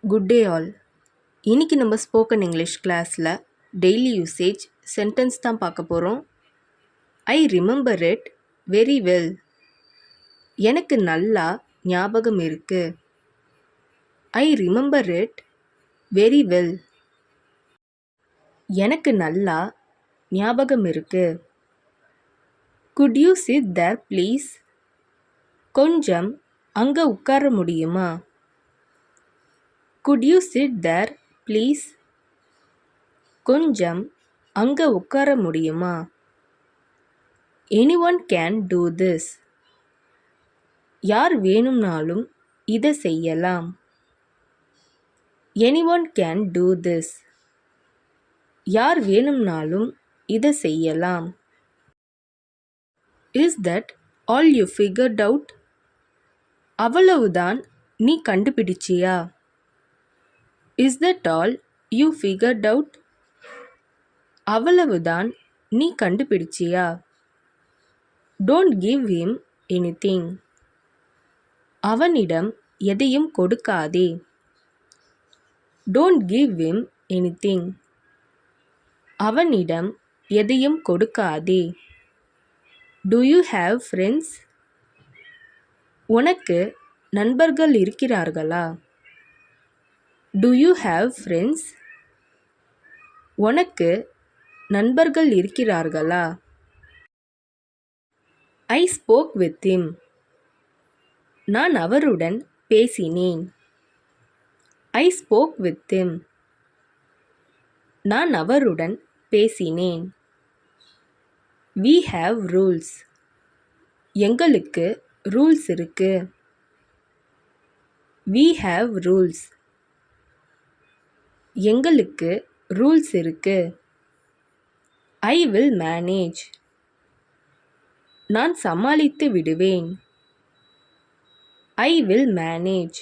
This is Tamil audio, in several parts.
Good day all. இன்னைக்கு நம்ம ஸ்போக்கன் இங்கிலீஷ் கிளாஸில் டெய்லி யூசேஜ் சென்டென்ஸ் தான் பார்க்க போகிறோம். I remember it very well. எனக்கு நல்லா ஞாபகம் இருக்கு. I remember it very well. எனக்கு நல்லா ஞாபகம் இருக்கு. Could you sit there please? கொஞ்சம் அங்கே உட்கார முடியுமா? Could you sit there please? கொஞ்சம் அங்கே உட்கார முடியுமா? Anyone can do this. யார் வேணும்னாலும் இதை செய்யலாம். Anyone can do this. யார் வேணும்னாலும் இதை செய்யலாம். Is that all you figured out? அவ்வளவுதான் நீ கண்டுபிடிச்சியா? Is that all you figured out? அவ்வளவுதான் நீ கண்டுபிடிச்சியா? Don't give him anything. அவனிடம் எதையும் கொடுக்காதே. Don't give him anything. அவனிடம் எதையும் கொடுக்காதே. Do you have friends? உனக்கு நண்பர்கள் இருக்கிறார்களா? Do you have friends? உனக்கு நண்பர்கள் இருக்கிறார்களா? I spoke with him. நான் அவருடன் பேசினேன். I spoke with him. நான் அவருடன் பேசினேன். We have rules. எங்களுக்கு ரூல்ஸ் இருக்கு. We have rules. எங்களுக்கு ரூல்ஸ் இருக்கு. I will manage. நான் சமாளித்து விடுவேன். I will manage.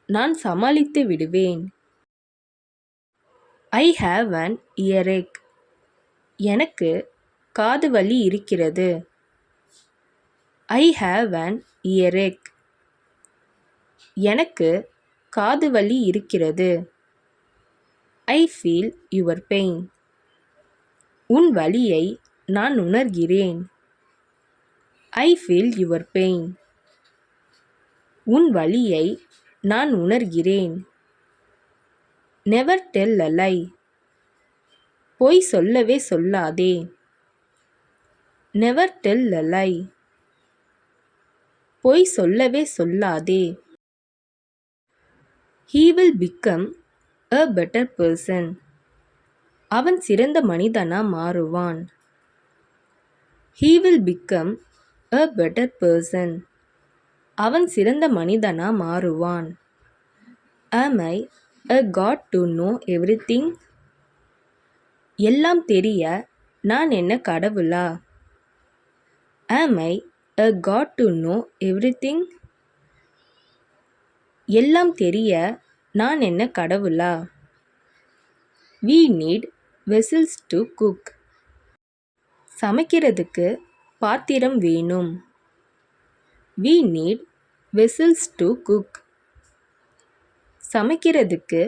நான் சமாளித்து விடுவேன். I have an earache. எனக்கு காது வலி இருக்கிறது. I have an earache. எனக்கு காது வலி இருக்கிறது. I feel your pain. உன் வலியை நான் உணர்கிறேன். I feel your pain. உன் வலியை நான் உணர்கிறேன். Never tell a lie. பொய் சொல்லவே சொல்லாதே. Never tell a lie. பொய் சொல்லவே சொல்லாதே. He will become a better person. அவன் சிறந்த மனிதனா மாறுவான். He will become a better person. அவன் சிறந்த மனிதனா மாறுவான். Am I a god to know everything? எல்லாம் தெரிய நான் என்ன கடவுளா? Am I a god to know everything? எல்லாம் தெரிய நான் என்ன கடவுளா? We need vessels to cook. சமைக்கிறதுக்கு பாத்திரம் வேணும். We need vessels to cook. சமைக்கிறதுக்கு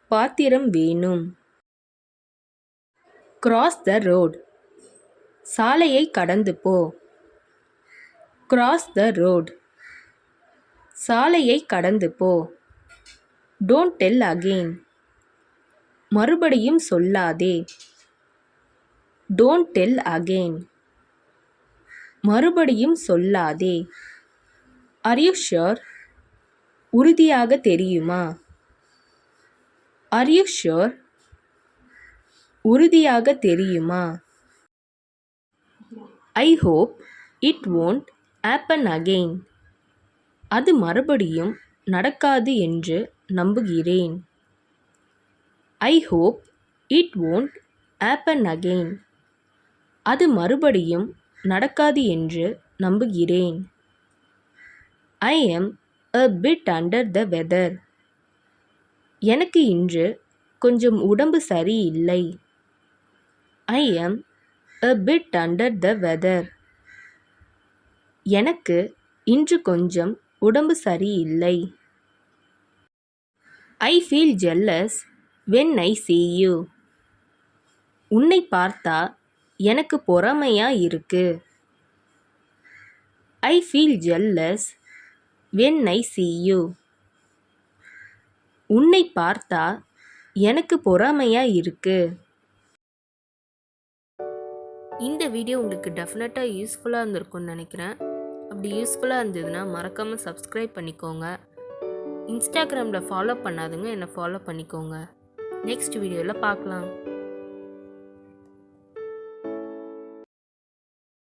பாத்திரம் வேணும். Cross the road. சாலையை கடந்து போ. Cross the road. சாலையை கடந்து போ. Don't tell again. மறுபடியும் சொல்லாதே. Don't tell again. மறுபடியும் சொல்லாதே. Are you sure? உறுதியாக தெரியுமா? Are you sure? உறுதியாக தெரியுமா? I hope it won't happen again. அது மறுபடியும் நடக்காது என்று நம்புகிறேன். I hope it won't happen again. அது மறுபடியும் நடக்காது என்று நம்புகிறேன். I am a bit under the weather. எனக்கு இன்று கொஞ்சம் உடம்பு சரியில்லை. I am a bit under the weather. எனக்கு இன்று கொஞ்சம் உடம்பு சரியில்லை. I feel jealous when I see you. உன்னை பார்த்தா எனக்கு பொறாமையா இருக்கு. I feel jealous when I see you. உன்னை பார்த்தா எனக்கு பொறாமையா இருக்கு. இந்த வீடியோ உங்களுக்கு டெஃபினட்டாக யூஸ்ஃபுல்லாக இருந்திருக்கும்னு நினைக்கிறேன். அப்படி யூஸ்ஃபுல்லாக இருந்ததுன்னா மறக்காமல் சப்ஸ்கிரைப் பண்ணிக்கோங்க. இன்ஸ்டாகிராமில் ஃபாலோ பண்ணாதுங்க என்னை ஃபாலோ பண்ணிக்கோங்க. நெக்ஸ்ட் வீடியோவில் பார்க்கலாம்.